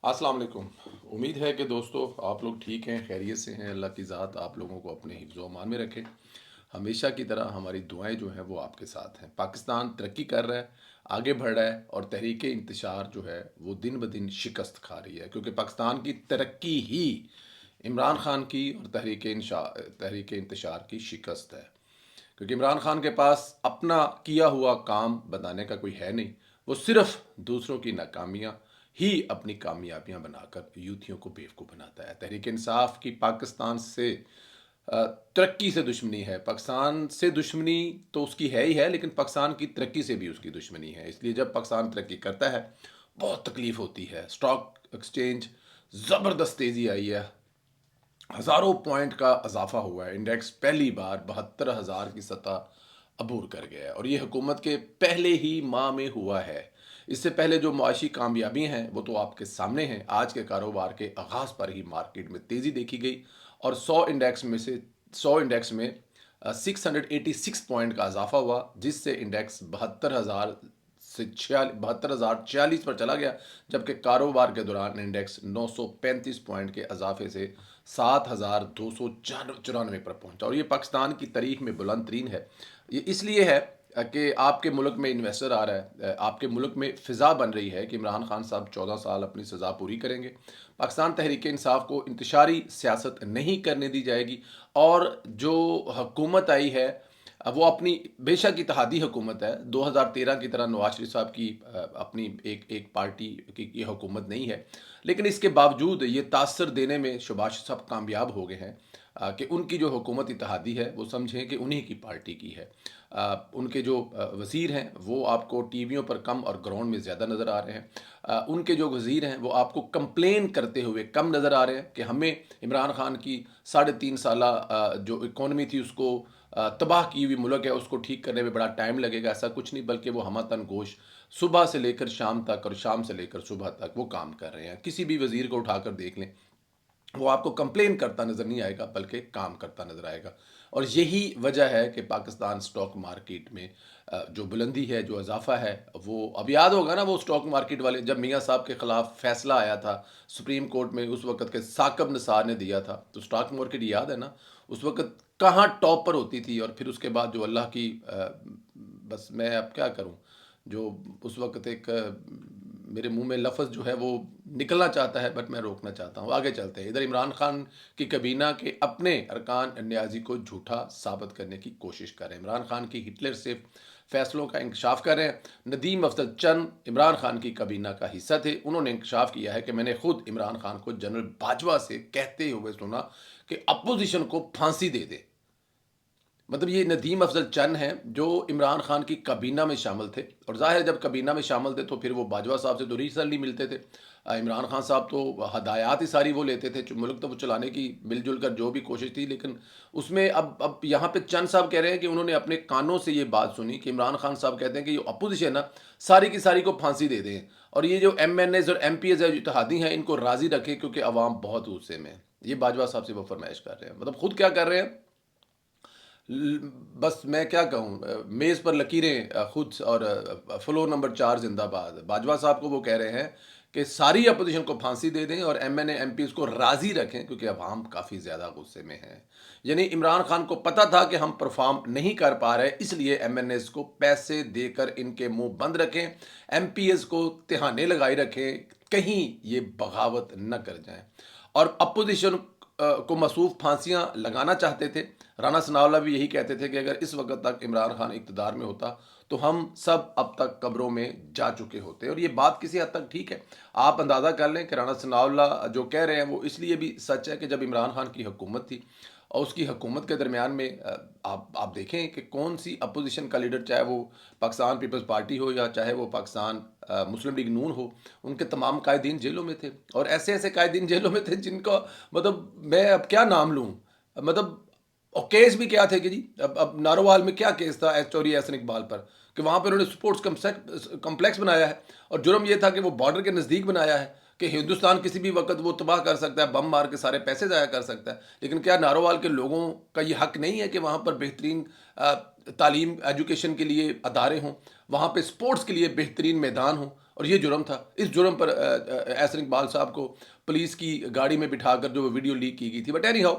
अस्सलाम वालेकुम। उम्मीद है कि दोस्तों आप लोग ठीक हैं, खैरियत से हैं। अल्लाह की ज़ात आप लोगों को अपने हिफ्ज़ व अमान में रखे। हमेशा की तरह हमारी दुआएं जो हैं वो आपके साथ हैं। पाकिस्तान तरक्की कर रहा है, आगे बढ़ रहा है और तहरीक इंतशार जो है वो दिन ब दिन शिकस्त खा रही है, क्योंकि पाकिस्तान की तरक्की ही इमरान खान की और तहरीक इंतशार की शिकस्त है। क्योंकि इमरान खान के पास अपना किया हुआ काम बताने का कोई है नहीं। वो सिर्फ दूसरों की नाकामियां ही अपनी कामयाबियां बनाकर यूथियों को बेवकूफ़ बनाता है। तहरीक इंसाफ की पाकिस्तान से तरक्की से दुश्मनी है। पाकिस्तान से दुश्मनी तो उसकी है ही है, लेकिन पाकिस्तान की तरक्की से भी उसकी दुश्मनी है। इसलिए जब पाकिस्तान तरक्की करता है बहुत तकलीफ होती है। स्टॉक एक्सचेंज ज़बरदस्त तेज़ी आई है, हज़ारों पॉइंट का इजाफा हुआ है। इंडेक्स पहली बार 72,000 की सतह अबूर कर गया है और ये हुकूमत के पहले ही माह में हुआ है। इससे पहले जो मुआशी कामयाबी हैं वो तो आपके सामने हैं। आज के कारोबार के आगाज़ पर ही मार्केट में तेज़ी देखी गई और 100 इंडेक्स में 686 पॉइंट का इजाफा हुआ, जिससे इंडेक्स 72,046 पर चला गया। जबकि कारोबार के दौरान इंडेक्स 935 पॉइंट के इजाफे से 7,294 पर पहुंचा और ये पाकिस्तान की तारीख में बुलंद तरीन है। ये इसलिए है कि आपके मुल्क में इन्वेस्टर आ रहा है, आपके मुल्क में फ़िज़ा बन रही है कि इमरान खान साहब 14 साल अपनी सज़ा पूरी करेंगे। पाकिस्तान तहरीक इंसाफ को इंतशारी सियासत नहीं करने दी जाएगी और जो हुकूमत आई है वो अपनी बेशक इत्तेहादी हुकूमत है। 2013 की तरह नवाज शरीफ साहब की अपनी एक एक पार्टी की ये हुकूमत नहीं है, लेकिन इसके बावजूद ये तासर देने में शहबाज साहब कामयाब हो गए हैं कि उनकी जो हुकूमत इत्तेहादी है वो समझें कि उन्हीं की पार्टी की है। उनके जो वज़ीर हैं वो आपको टीवियों पर कम और ग्राउंड में ज़्यादा नज़र आ रहे हैं। उनके जो वज़ीर हैं वो आपको कंप्लेन करते हुए कम नज़र आ रहे हैं कि हमें इमरान खान की 3.5 साल जो इकॉनमी थी उसको तबाह की हुई मुल्क है उसको ठीक करने में बड़ा टाइम लगेगा। ऐसा कुछ नहीं, बल्कि वो हमतन गोश सुबह से लेकर शाम तक और शाम से लेकर सुबह तक वो काम कर रहे हैं। किसी भी वज़ीर को उठाकर देख लें, वो आपको कंप्लेन करता नज़र नहीं आएगा बल्कि काम करता नज़र आएगा। और यही वजह है कि पाकिस्तान स्टॉक मार्केट में जो बुलंदी है, जो इजाफा है, वो अब याद होगा ना वो स्टॉक मार्केट वाले जब मियाँ साहब के ख़िलाफ़ फैसला आया था सुप्रीम कोर्ट में, उस वक़्त के साकब निसार ने दिया था, तो स्टॉक मार्केट याद है ना उस वक़्त कहाँ टॉप पर होती थी। और फिर उसके बाद जो अल्लाह की बस मैं अब क्या करूँ, जो उस वक़्त एक मेरे मुंह में लफ्ज़ जो है वो निकलना चाहता है बट मैं रोकना चाहता हूँ। आगे चलते हैं। इधर इमरान खान की काबीना के अपने अरकान न्याज़ी को झूठा साबित करने की कोशिश कर रहे हैं। इमरान खान की हिटलर से फैसलों का इंकशाफ कर रहे हैं। नदीम अफजल चंद इमरान खान की काबीना का हिस्सा थे। उन्होंने इंकशाफ किया है कि मैंने खुद इमरान खान को जनरल बाजवा से कहते हुए सुना कि अपोजिशन को फांसी दे दे। मतलब ये नदीम अफजल चंद हैं जो इमरान खान की काबीना में शामिल थे और ज़ाहिर है जब काबीना में शामिल थे तो फिर वो बाजवा साहब से तो रीसेंटली मिलते थे। इमरान खान साहब तो हदायत ही सारी वो लेते थे, मुल्क तो वो चलाने की मिलजुल कर जो भी कोशिश थी, लेकिन उसमें अब यहाँ पे चंद साहब कह रहे हैं कि उन्होंने अपने कानों से ये बात सुनी कि इमरान खान साहब कहते हैं कि ये अपोजिशन ना सारी की सारी को फांसी दे दें और ये जो MNAs और MPs है जो इत्तेहादी हैं इनको राज़ी रखें क्योंकि अवाम बहुत गुस्से में है। ये बाजवा साहब से वो फरमाइश कर रहे हैं। मतलब खुद क्या कर रहे हैं, बस मैं क्या कहूँ, मेज़ पर लकीरें खुद और फ्लोर नंबर 4 जिंदाबाद। बाजवा साहब को वो कह रहे हैं कि सारी अपोजिशन को फांसी दे दें और MNA MPs को राज़ी रखें क्योंकि अवाम काफ़ी ज़्यादा गुस्से में है। यानी इमरान खान को पता था कि हम परफॉर्म नहीं कर पा रहे, इसलिए MNAs को पैसे देकर इनके मुंह बंद रखें, MPs को तिहाने लगाई रखें, कहीं ये बगावत न कर जाएं। और अपोजिशन को मसूफ फांसियां लगाना चाहते थे। राना सनाउल्लाह भी यही कहते थे कि अगर इस वक्त तक इमरान खान इक़्तिदार में होता तो हम सब अब तक कब्रों में जा चुके होते। और ये बात किसी हद तक ठीक है। आप अंदाज़ा कर लें कि राना सनाउल्लाह जो कह रहे हैं वो इसलिए भी सच है कि जब इमरान खान की हुकूमत थी और उसकी हुकूमत के दरमियान में आप देखें कि कौन सी अपोजिशन का लीडर, चाहे वो पाकिस्तान पीपल्स पार्टी हो या चाहे वो पाकिस्तान मुस्लिम लीग नून हो, उनके तमाम कायदीन जेलों में थे। और ऐसे ऐसे कायदीन जेलों में थे जिनका मतलब मैं अब क्या नाम लूँ, मतलब और केस भी क्या थे कि जी अब नारोवाल में क्या केस था चौधरी एहसन इकबाल पर कि वहाँ पर उन्होंने स्पोर्ट्स कम्प्लेक्स बनाया है और जुर्म ये था कि वो बॉर्डर के नज़दीक बनाया है कि हिंदुस्तान किसी भी वक्त वो तबाह कर सकता है, बम मार के सारे पैसे ज़ाया कर सकता है। लेकिन क्या नारोवाल के लोगों का ये हक नहीं है कि वहाँ पर बेहतरीन तालीम एजुकेशन के लिए अदारे हों, वहाँ पे स्पोर्ट्स के लिए बेहतरीन मैदान हों? और ये जुर्म था। इस जुर्म पर एहसन इकबाल साहब को पुलिस की गाड़ी में बिठाकर जो वीडियो लीक की गई थी। बट एनी हाउ,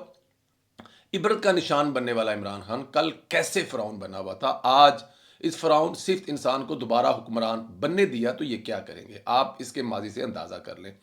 इबरत का निशान बनने वाला इमरान खान कल कैसे फ़िरौन बना हुआ था, आज इस फ़िरौन सिर्फ इंसान को दोबारा हुक्मरान बनने दिया तो ये क्या करेंगे, आप इसके माजी से अंदाज़ा कर लें।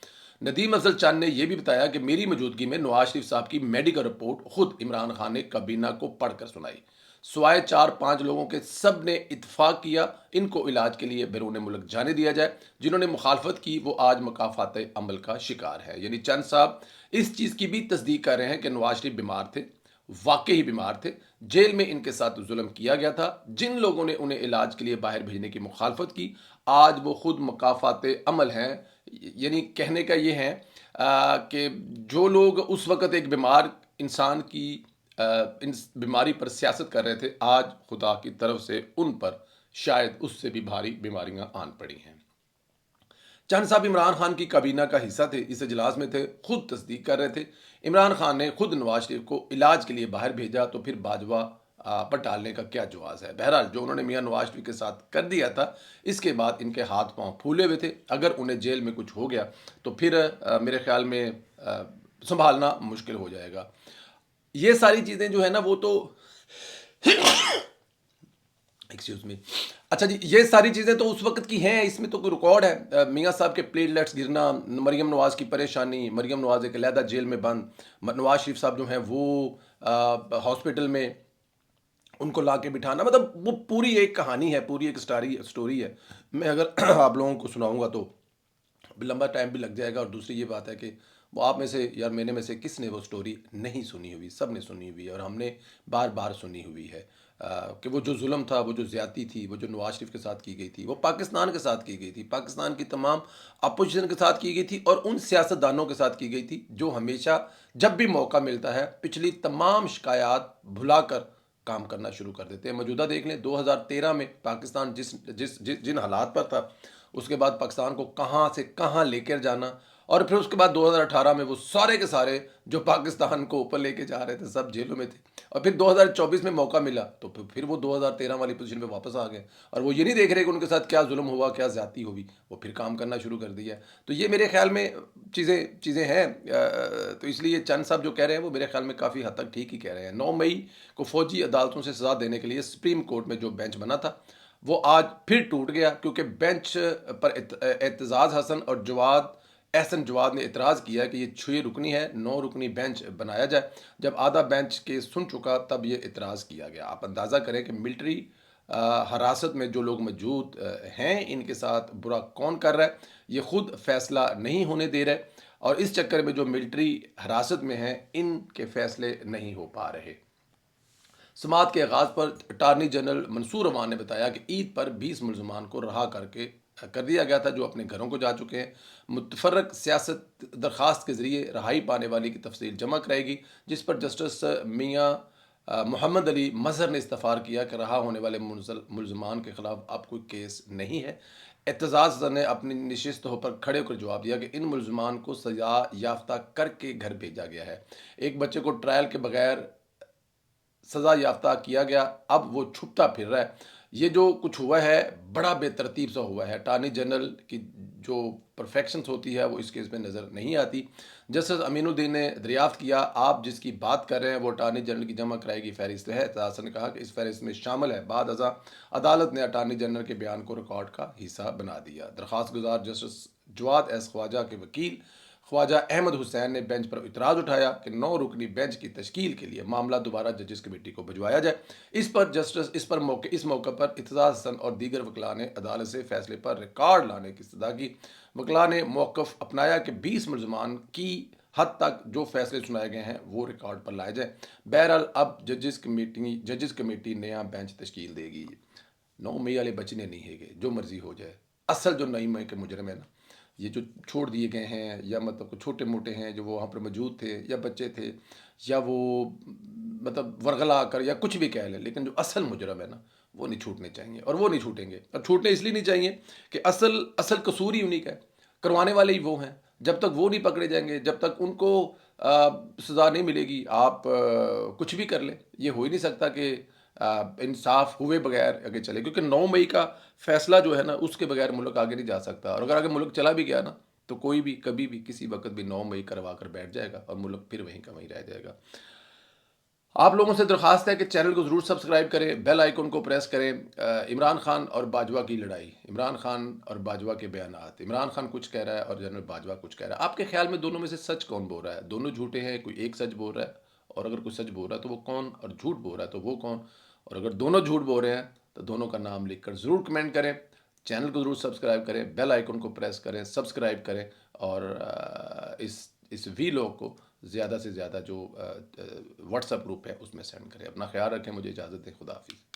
नदीम अफजल चंद ने यह भी बताया कि मेरी मौजूदगी में नवाज शरीफ साहब की मेडिकल रिपोर्ट खुद इमरान खान ने काबीना को पढ़कर सुनाई। स्वाय 4-5 लोगों के सब ने इतफाक किया इनको इलाज के लिए बैरून मुल्क जाने दिया जाए। जिन्होंने मुखालफत की वो आज मकाफात अमल का शिकार है। यानी चंद साहब इस चीज़ की भी तस्दीक कर रहे हैं कि नवाज शरीफ बीमार थे, वाकई ही बीमार थे, जेल में इनके साथ जुल्म किया गया था। जिन लोगों ने उन्हें इलाज के लिए बाहर भेजने की मुखालफत की, आज वो खुद मकाफात अमल हैं। यानी कहने का ये है कि जो लोग उस वक़्त एक बीमार इंसान की इन बीमारी पर सियासत कर रहे थे, आज खुदा की तरफ से उन पर शायद उससे भी भारी बीमारियां आन पड़ी हैं। चंद साहब इमरान खान की काबीना का हिस्सा थे, इस इजलास में थे, खुद तस्दीक कर रहे थे। इमरान खान ने खुद नवाज शरीफ को इलाज के लिए बाहर भेजा तो फिर बाजवा पर टालने का क्या जवाज़ है। बहरहाल जो उन्होंने मियाँ नवाज शरीफ के साथ कर दिया था, इसके बाद इनके हाथ पांव फूले हुए थे। अगर उन्हें जेल में कुछ हो गया तो फिर मेरे ख्याल में संभालना मुश्किल हो जाएगा। ये सारी चीज़ें जो है ना वो तो एक्सक्यूज मी, अच्छा जी, ये सारी चीज़ें तो उस वक्त की हैं, इसमें तो कोई रिकॉर्ड है। मियाँ साहब के प्लेटलेट्स गिरना, मरीम नवाज़ की परेशानी, मरीम नवाज़ एक अलहदा जेल में बंद, नवाज शरीफ साहब जो हैं वो हॉस्पिटल में उनको ला के बिठाना, मतलब वो पूरी एक कहानी है, पूरी एक स्टोरी है। मैं अगर आप लोगों को सुनाऊंगा तो लंबा टाइम भी लग जाएगा। और दूसरी ये बात है कि वो आप में से या मेरे में से किसने वो स्टोरी नहीं सुनी हुई, सब ने सुनी हुई है और हमने बार बार सुनी हुई है कि वो जो जुल्म था, वो जो ज़्यादती थी, वो जो नवाज शरीफ के साथ की गई थी, वो पाकिस्तान के साथ की गई थी, पाकिस्तान की तमाम अपोजिशन के साथ की गई थी और उन सियासतदानों के साथ की गई थी जो हमेशा जब भी मौका मिलता है पिछली तमाम शिकायत भुलाकर काम करना शुरू कर देते हैं। मौजूदा देख लें, 2013 में पाकिस्तान जिन हालात पर था, उसके बाद पाकिस्तान को कहाँ से कहाँ लेकर जाना, और फिर उसके बाद 2018 में वो सारे के सारे जो पाकिस्तान को ऊपर लेके जा रहे थे सब जेलों में थे। और फिर 2024 में मौका मिला तो फिर वो 2013 वाली पोजीशन पे वापस आ गए और वो ये नहीं देख रहे कि उनके साथ क्या जुल्म हुआ, क्या ज्यादती हुई, वो फिर काम करना शुरू कर दिया। तो ये मेरे ख्याल में चीज़ें हैं। तो इसलिए चंद साहब जो कह रहे हैं वो मेरे ख्याल में काफ़ी हद तक ठीक ही कह रहे हैं। 9 मई को फौजी अदालतों से सजा देने के लिए सुप्रीम कोर्ट में जो बेंच बना था वो आज फिर टूट गया, क्योंकि बेंच पर एतजाज़ हसन और एहसन जवाद ने इतराज़ किया कि ये 6 रुकनी है, 9 रुकनी बेंच बनाया जाए। जब आधा बेंच के सुन चुका तब ये इतराज़ किया गया। आप अंदाज़ा करें कि मिलिट्री हरासत में जो लोग मौजूद हैं, इनके साथ बुरा कौन कर रहा है, ये खुद फैसला नहीं होने दे रहे और इस चक्कर में जो मिलिट्री हरासत में हैं इनके फैसले नहीं हो पा रहे। समात के आगाज़ पर अटारनी जनरल मंसूर अमान ने बताया कि ईद पर 20 मुलजमान को रहा कर दिया गया था जो अपने घरों को जा चुके हैं। मुतफर्रक सियासत दरख्वास्त के ज़रिए रहाई पाने वाली की तफसील जमा कराएगी, जिस पर जस्टिस मियाँ मोहम्मद अली मजहर ने इस्तफ़ार किया कि रहा होने वाले मुलजमान के खिलाफ अब कोई केस नहीं है। एतजाज़ ने अपनी नशिस्तों पर खड़े होकर जवाब दिया कि इन मुलजमान को सजा याफ्ता करके घर भेजा गया है। एक बच्चे को ट्रायल के बगैर सज़ा याफ्ता किया गया, अब वो छुपता फिर रहा है। ये जो कुछ हुआ है बड़ा बेतरतीब सा हुआ है। अटारनी जनरल की जो परफेक्शंस होती है वो इस केस में नज़र नहीं आती। जस्टिस अमीनुद्दीन ने दरियाफ्त किया, आप जिसकी बात कर रहे हैं वो अटारनी जनरल की जमा कराएगी फहरिस्त है। एतजाज़ ने कहा कि इस फहरिस्त में शामिल है। बाद अज़ा अदालत ने अटारनी जनरल के बयान को रिकॉर्ड का हिस्सा बना दिया। दरख्वास्त गुजार जस्टिस जवाद एस ख्वाजा के वकील ख्वाजा अहमद हुसैन ने बेंच पर इतराज़ उठाया कि 9 रुकनी बेंच की तश्कील के लिए मामला दोबारा जजेस कमेटी को भिजवाया जाए। इस मौके पर इत्तेज़ाज़ हसन और दीगर वकला ने अदालत से फैसले पर रिकॉर्ड लाने की इस्तदा की। वकला ने मौक़िफ़ अपनाया कि 20 मुलजमान की हद तक जो फैसले सुनाए गए हैं वो रिकॉर्ड पर लाए जाए। बहरहाल अब जजेस कमेटी नया बेंच तश्कील देगी। 9 मई वाले बचने नहीं है, जो मर्जी हो जाए। असल जो 9 मई के मुजरिम है ना, ये जो छोड़ दिए गए हैं या मतलब कुछ छोटे मोटे हैं जो वो वहाँ पर मौजूद थे या बच्चे थे या वो मतलब वरगला कर या कुछ भी कह लें, लेकिन जो असल मुजरम है ना वो नहीं छूटने चाहिए और वो नहीं छूटेंगे। और छूटने इसलिए नहीं चाहिए कि असल कसूर ही उन्हीं का है, करवाने वाले ही वो हैं। जब तक वो नहीं पकड़े जाएंगे, जब तक उनको सज़ा नहीं मिलेगी, आप कुछ भी कर लें। ये हो ही नहीं सकता कि इंसाफ हुए बगैर आगे चले, क्योंकि 9 मई का फैसला जो है ना, उसके बगैर मुल्क आगे नहीं जा सकता। और अगर आगे मुल्क चला भी गया ना, तो कोई भी कभी भी किसी वक्त भी 9 मई करवा कर बैठ जाएगा और मुल्क फिर वहीं का वहीं रह जाएगा। आप लोगों से दरख्वास्त है कि चैनल को ज़रूर सब्सक्राइब करें, बेल आइकन को प्रेस करें। इमरान खान और बाजवा की लड़ाई, इमरान खान और बाजवा के बयानात, इमरान खान कुछ कह रहा है और जनरल बाजवा कुछ कह रहा है। आपके ख्याल में दोनों में से सच कौन बोल रहा है? दोनों झूठे हैं, कोई एक सच बोल रहा है? और अगर कोई सच बोल रहा है तो वो कौन, और झूठ बोल रहा है तो वो कौन? और अगर दोनों झूठ बोल रहे हैं तो दोनों का नाम लिख कर ज़रूर कमेंट करें। चैनल को ज़रूर सब्सक्राइब करें, बेल आइकन को प्रेस करें, सब्सक्राइब करें। और इस वीलॉग को ज़्यादा से ज़्यादा जो व्हाट्सएप ग्रुप है उसमें सेंड करें। अपना ख्याल रखें, मुझे इजाज़त दें। खुदा हाफिज़।